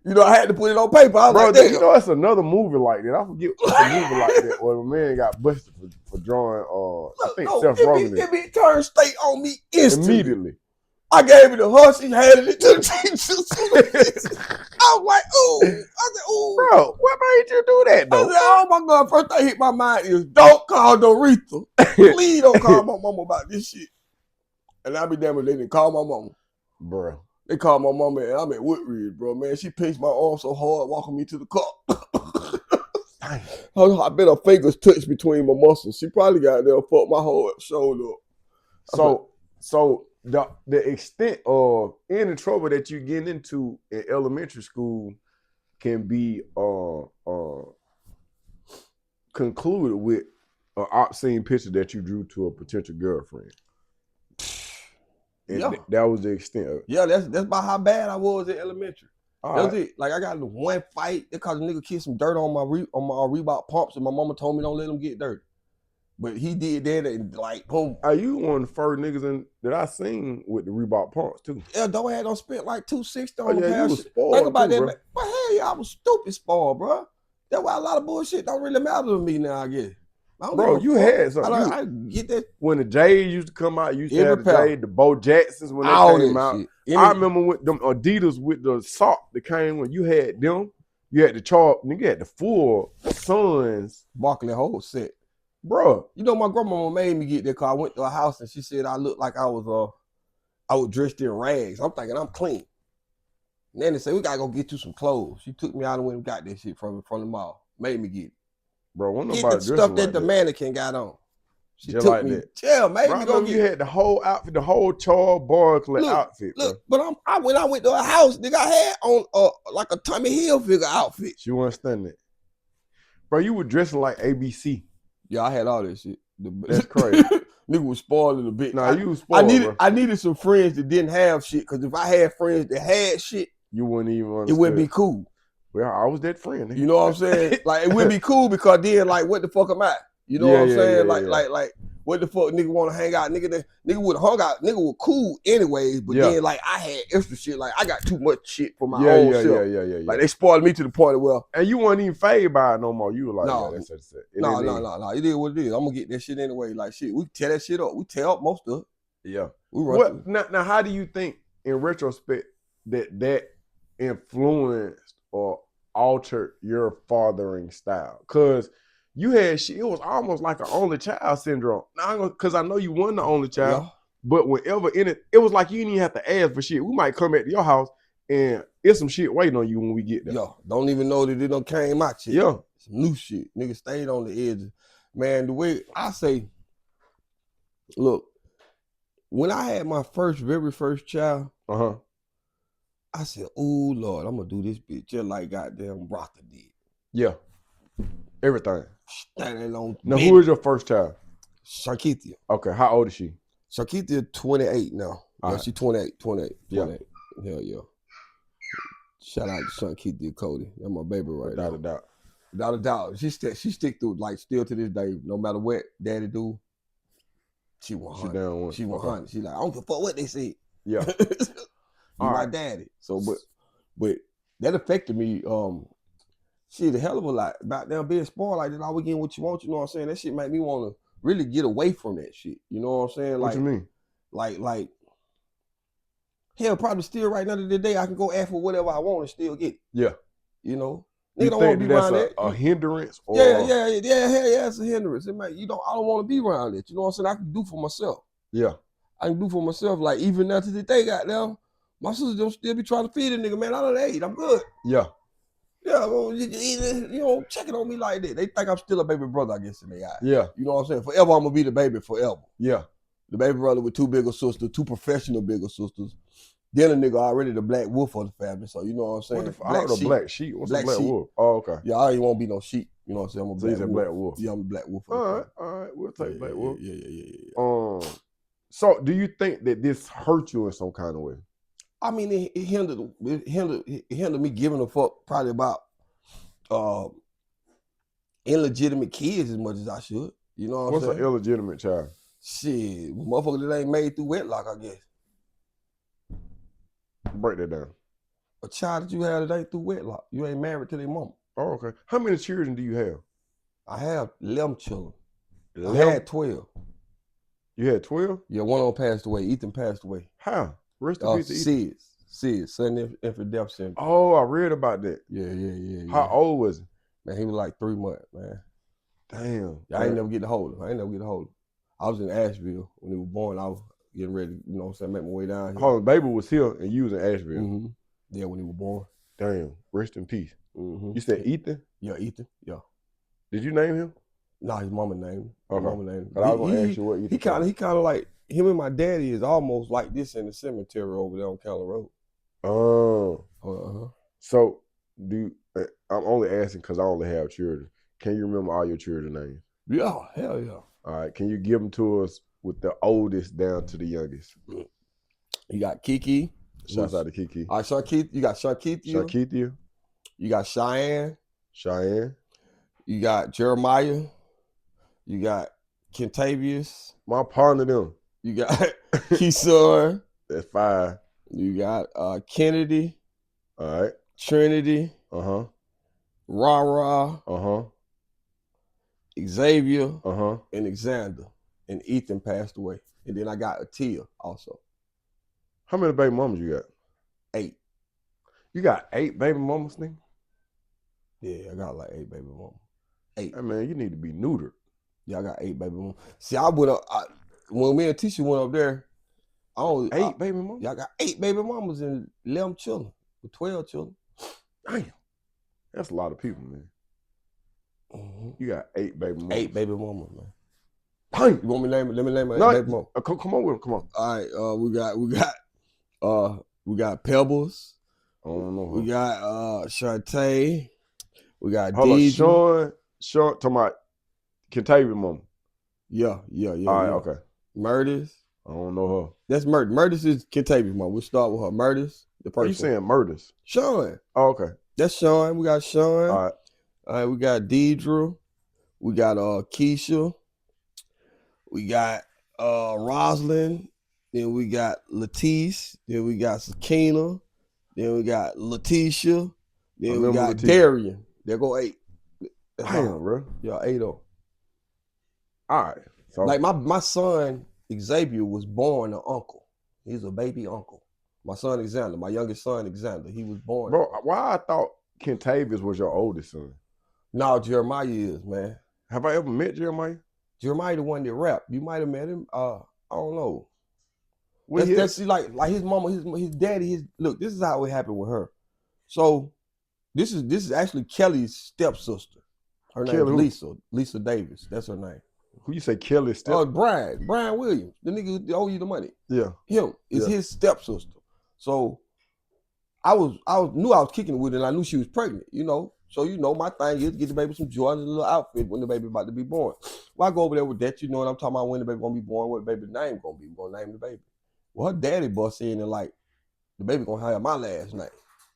You know, I had to put it on paper. I was Bro, like, damn. you know, that's another movie like that. I forget what's a movie like that where a man got busted for drawing, I think Seth Rogen. It turned state on me instantly. Immediately. I gave it to her. She handed it to the teachers. I was like, ooh. I said, ooh. Bro, what made you do that, though? I said, oh my God. First thing hit my mind is, don't call Doretha. Please don't call my mama about this shit. And I be damn if they didn't call my mama. Bro. They called my mama and I'm at Woodridge, bro. Man, she pinched my arm so hard walking me to the car. I bet her fingers touched between my muscles. She probably got there and fucked my whole shoulder up. So the extent of any trouble that you get into in elementary school can be concluded with an obscene picture that you drew to a potential girlfriend. And that was the extent of it. Yeah, that's about how bad I was in elementary. That's it. Like I got in one fight because a nigga kissed some dirt on my Reebok pumps, and my mama told me don't let him get dirty. But he did that and like boom. Are you one of the first niggas that I seen with the Reebok pumps too? Yeah, though I had spent like $260 on the pair. You was spoiled. Think about too, that, bro. man. But hell yeah, I was stupid spoiled, bro. That's why a lot of bullshit don't really matter to me now, I guess. Bro, you had something. I get that. When the J's used to come out, you used to have the pair. J's, the Bo Jacksons when All they came out. I remember with them Adidas with the sock that came when you had them. You had the chalk, nigga had the full Suns. Barkley whole set. Bro. You know, my grandmama made me get that car. I went to her house and she said I looked like I was dressed in rags. I'm thinking I'm clean. And then they said, we gotta go get you some clothes. She took me out and went and got that shit from the mall. Made me get it. Bro, when get nobody the stuff that the mannequin got on. She just took like me. that. Yeah, made me go get. You had the whole outfit, the whole Charles Barkley outfit. Look, bro. But when I went to her house, nigga, I had on like a Tommy Hilfiger outfit. She wasn't standing it. Bro, you were dressing like ABC. Yeah, I had all that shit. That's crazy. Nigga was spoiled a bit. Nah, you was spoiled. I needed some friends that didn't have shit, because if I had friends that had shit, you wouldn't even understand. It wouldn't be cool. Well, I was that friend. You know what I'm saying? Like, it would be cool because then, like, what the fuck am I? You know what I'm saying? Like, what the fuck nigga want to hang out? Nigga would have hung out. Nigga was cool anyways, but then, like, I had extra shit. Like, I got too much shit for my own self. Yeah. Like, they spoiled me to the point where. And you weren't even fazed by it no more. You were like, no, that's it. No. It is what it is. I'm going to get that shit anyway. Like, shit, we tear that shit up. We tear up most of it. Yeah. We run now, how do you think, in retrospect, that influenced or altered your fathering style? Because you had shit, it was almost like an only child syndrome. Because I know you weren't the only child, but whenever in it was like you didn't even have to ask for shit. We might come at your house and it's some shit waiting on you when we get there. Yo, don't even know that it done came out shit. Yeah. Some new shit. Nigga stayed on the edge. Man, the way I say, look, when I had my very first child, I said, oh, Lord, I'm going to do this bitch just like goddamn Rotha did. Yeah. Everything. Now, who was your first child? Sharkithia. Okay, how old is she? Sharkithia, 28 now. Yeah, she's 28. Yeah. Hell yeah. Shout out to Sharkithia Cody. That's my baby right now. Without a doubt. She stick through, like, still to this day, no matter what daddy do, she 100. She 100. She like, I don't give a fuck what they say. Yeah. You my daddy. So, but that affected me. Shit, a hell of a lot about them being spoiled like that. Always getting what you want. You know what I'm saying? That shit made me want to really get away from that shit. You know what I'm saying? What you mean? Like, hell, probably still right now to the day I can go ask for whatever I want and still get it. Yeah. You know, nigga don't want to be around that. A hindrance? Or... Yeah. Hell yeah, it's a hindrance. I don't want to be around it. You know what I'm saying? I can do for myself. Yeah. I can do for myself. Like even now to the day, goddamn. My sister don't still be trying to feed a nigga, man. I done ate. I'm good. Yeah. Yeah, well, you know, checking on me like that. They think I'm still a baby brother, I guess, in their eyes. Yeah. You know what I'm saying? Forever, I'm going to be the baby forever. Yeah. The baby brother with two bigger sisters, two professional bigger sisters. Then a nigga already the black wolf of the family. So, you know what I'm saying? Black sheep. What's a black wolf? Oh, okay. Yeah, I ain't want to be no sheep. You know what I'm saying? I'm a black wolf. Yeah, I'm a black wolf. All right. We'll take black wolf. Yeah. So, do you think that this hurt you in some kind of way? I mean, it hindered me giving a fuck probably about illegitimate kids as much as I should. You know what What's I'm an saying? illegitimate child? Shit, motherfucker that ain't made through wedlock, I guess. Break that down. A child that you have that ain't through wedlock. You ain't married to their mama. Oh, okay. How many children do you have? I have 11 children. 11? I had 12. You had 12? Yeah, one of them passed away. Ethan passed away. How? Rest in peace to Ethan. Sid, sudden infant death syndrome. Oh, I read about that. Yeah. How old was he? Man, he was like 3 months, man. Damn. I ain't never get to hold him. I was in Asheville when he was born. I was getting ready, you know what I'm saying, make my way down here. Hold on, baby was here and you was in Asheville. Mm-hmm. Yeah, when he was born. Damn. Rest in peace. Mm-hmm. You said Ethan? Yeah, Ethan. Yeah. Did you name him? Nah, his mama named him. Okay. Mama named him. But I was gonna ask you what Ethan. He kind of like him and my daddy is almost like this in the cemetery over there on Keller Road. Oh. Uh-huh. So I'm only asking because I only have children. Can you remember all your children's names? Yeah, hell yeah. All right. Can you give them to us with the oldest down to the youngest? You got Kiki. Shouts out to Kiki. All right, Shankeith. You got Shankeithia. Shankeithia. You got Cheyenne. You got Jeremiah. You got Kentavious. My partner them. You got Keysor. That's 5. You got Kennedy. All right. Trinity. Uh-huh. Rara. Uh-huh. Xavier. Uh-huh. And Alexander. And Ethan passed away. And then I got Atia also. How many baby mamas you got? 8. You got 8 baby mamas, nigga? Yeah, I got like 8 baby mamas. 8. Hey, man, you need to be neutered. Yeah, I got 8 baby mamas. See, I went up, when me and Tisha went up there, Baby mamas? Yeah, I got 8 baby mamas and 11 children, with 12 children. Damn. That's a lot of people, man. Mm-hmm. You got 8 baby mamas. 8 baby mamas, man. Damn. You want me to name it? Let me name my No, baby mama. come on with them. Come on. All right, we got Pebbles. I don't know. We got Shantae. We got Hold Deidre. on, Sean, talking about Kentavious mama. Yeah. All right, okay. Murders. I don't know her. That's Murders. Murders is Kentavious mama. We'll start with her. Murders, the person. Are you saying Murders? Sean. Oh, okay. That's Sean. We got Sean. All right. We got Deidre. We got Keisha. We got Rosalind. Then we got Letice. Then we got Sakina. Then we got Letitia. Then we got Darian. There go 8. Damn, bro. Yeah, 8 of them. All right. So, like my son Xavier was born an uncle. He's a baby uncle. My son Alexander, my youngest son Alexander, he was born. Bro, why I thought Kentavious was your oldest son? No, Jeremiah is, man. Have I ever met Jeremiah? Jeremiah the one that rapped. You might have met him. I don't know. Well, that's like his mama, his daddy. Look, this is how it happened with her. So this is actually Kelly's stepsister. Her name is Lisa Davis. That's her name. Who you say Kelly's step? Oh, Brian Williams, the nigga who owe you the money. Yeah, him is his stepsister. So I knew I was kicking it with her, and I knew she was pregnant. You know, so my thing is get the baby some Jordans and a little outfit when the baby about to be born. Well, I go over there with that. You know what I'm talking about? When the baby gonna be born, what the baby's name gonna be? We're gonna name the baby. Well, her daddy bust in and like, the baby gonna have my last name.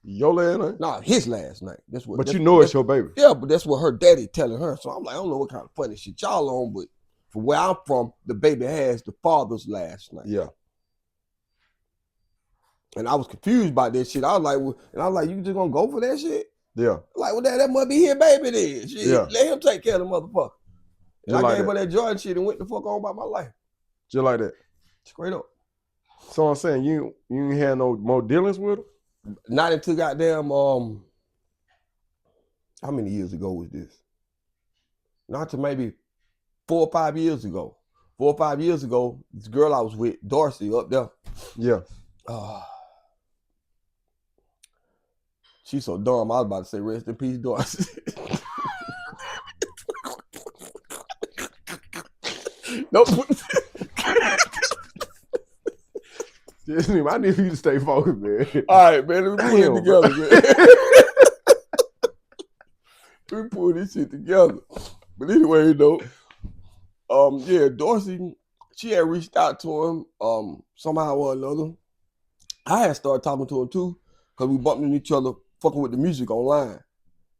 Your last name? Nah, his last name. That's what. But you know it's your baby. Yeah, but that's what her daddy telling her. So I'm like, I don't know what kind of funny shit y'all on, but from where I'm from, the baby has the father's last name. Yeah. And I was confused by that shit. I was like, you just gonna go for that shit? Yeah. Like, well, that must be his baby then. Shit. Yeah. Let him take care of the motherfucker. And just I gave her that Jordan shit and went the fuck on about my life. Just like that. Straight up. So I'm saying you ain't had no more dealings with her? Not until goddamn how many years ago was this? Not to maybe 4 or 5 years ago. 4 or 5 years ago, this girl I was with, Dorsey, up there. Yeah. She's so dumb. I was about to say rest in peace, Dorsey. Nope. I need you to stay focused, man. All right, man. Let me put it together, man. Let me pull this shit together. But anyway, Dorsey, she had reached out to him somehow or another. I had started talking to him too, cause we bumped into each other, fucking with the music online.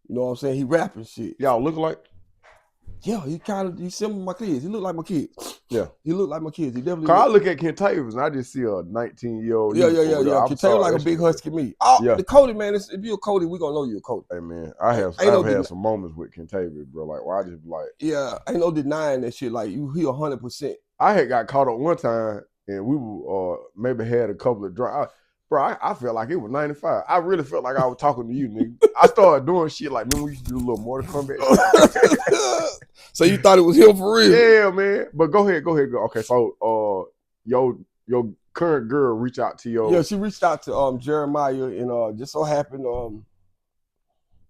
You know what I'm saying? He rapping shit. Y'all look like? Yeah, he's similar to my kids. He look like my kids. Yeah. He look like my kids. He definitely. Cause I look at Ken Tavis and I just see a 19-year-old. Yeah. Can tell you like a big husky me. Oh, Yeah. the Cody man. If you're a Cody, we gonna know you're a Cody. Hey man, I've had some moments with Ken Tavis, bro. Like, why I just like. Yeah, ain't no denying that shit. Like he 100%. I had got caught up one time and we were maybe had a couple of drinks. Bro, I felt like it was 95. I really felt like I was talking to you, nigga. I started doing shit like, remember we used to do a little Mortal Kombat. So you thought it was him for real? Yeah, man. But go ahead. Okay, so your current girl reached out to your. Yeah, she reached out to Jeremiah, and just so happened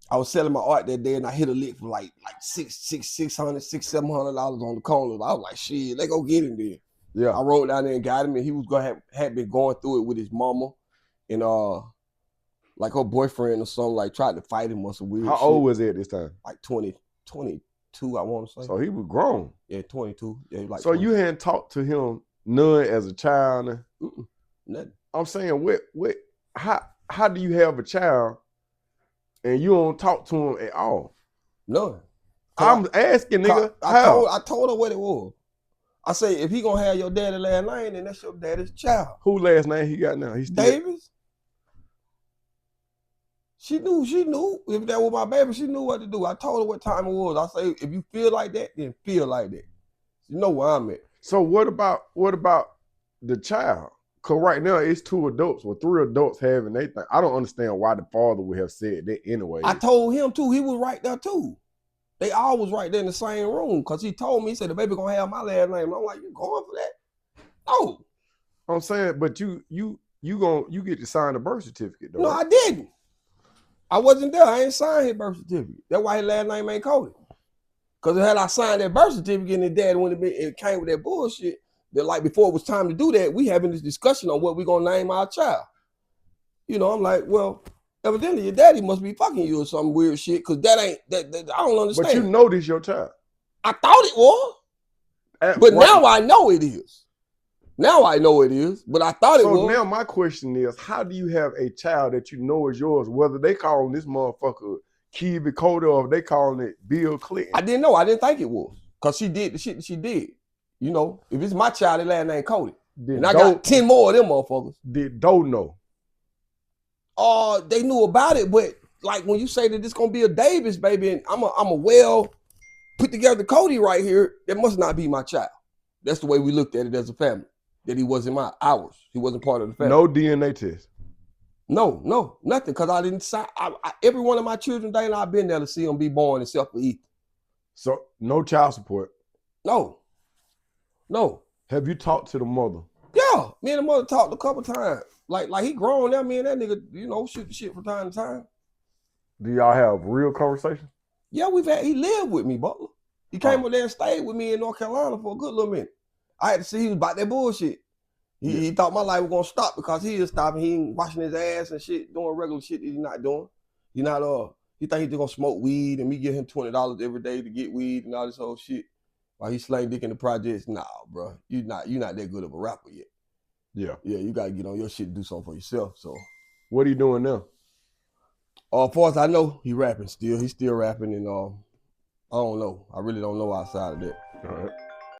I was selling my art that day and I hit a lick for like $600-$700 on the corner. I was like, shit, they go get him then. Yeah. I rode down there and got him, and he was had been going through it with his mama, and like her boyfriend or something, like tried to fight him or some weird How shit. old was he at this time? Like 22, I want to say. So he was grown. Yeah, 22. Yeah, like. So 22. You hadn't talked to him none as a child? Nothing. I'm saying, how do you have a child and you don't talk to him at all? None. I'm asking, nigga. I told her what it was. I say, if he gonna have your daddy last name, then that's your daddy's child. Who last name he got now? He's Davis. She knew. If that was my baby, she knew what to do. I told her what time it was. I say, if you feel like that, then feel like that. You know where I'm at. So what about the child? Cause right now it's 2 adults or 3 adults having their thing. I don't understand why the father would have said that anyway. I told him too. He was right there too. They all was right there in the same room because he told me, he said, the baby gonna have my last name. And I'm like, you going for that? No. I'm saying, but you get to sign the birth certificate though. No, I didn't. I wasn't there. I ain't signed his birth certificate. That's why his last name ain't Cody. Because had I signed that birth certificate and his dad it came with that bullshit, that like before it was time to do that, we having this discussion on what we gonna name our child. You know, I'm like, well, evidently your daddy must be fucking you or some weird shit, because that ain't that I don't understand. But you know this your child. I thought it was. But now I know it is. Now I know it is, but I thought it was. So now my question is, how do you have a child that you know is yours, whether they calling this motherfucker Kevy Cody or if they calling it Bill Clinton? I didn't know. I didn't think it was. Because she did the shit that she did. You know, if it's my child, the last name Cody. And I got 10 more of them motherfuckers. Did Doe know? They knew about it, but like when you say that it's gonna be a Davis baby, and I'm a well put together Cody right here, that must not be my child. That's the way we looked at it as a family. That he wasn't ours. He wasn't part of the family. No DNA test. No, nothing. Because I didn't sign. Every one of my children, Dana, I've been there to see them be born except for Ethan. So no child support. No. Have you talked to the mother? Yeah, me and the mother talked a couple times. Like he grown now. Me and that nigga, you know, shoot the shit from time to time. Do y'all have real conversations? Yeah, he lived with me, Butler. He came up there and stayed with me in North Carolina for a good little minute. I had to see he was about that bullshit. He thought my life was gonna stop because he is stopping. He ain't washing his ass and shit, doing regular shit that he's not doing. He think he's just gonna smoke weed and me give him $20 every day to get weed and all this whole shit. While he slang dick in the projects. Nah, bro. You're not that good of a rapper yet. Yeah. Yeah, you gotta get on your shit and do something for yourself. So what are you doing now? As far as I know, he rapping still. He's still rapping, and I don't know. I really don't know outside of that. All right.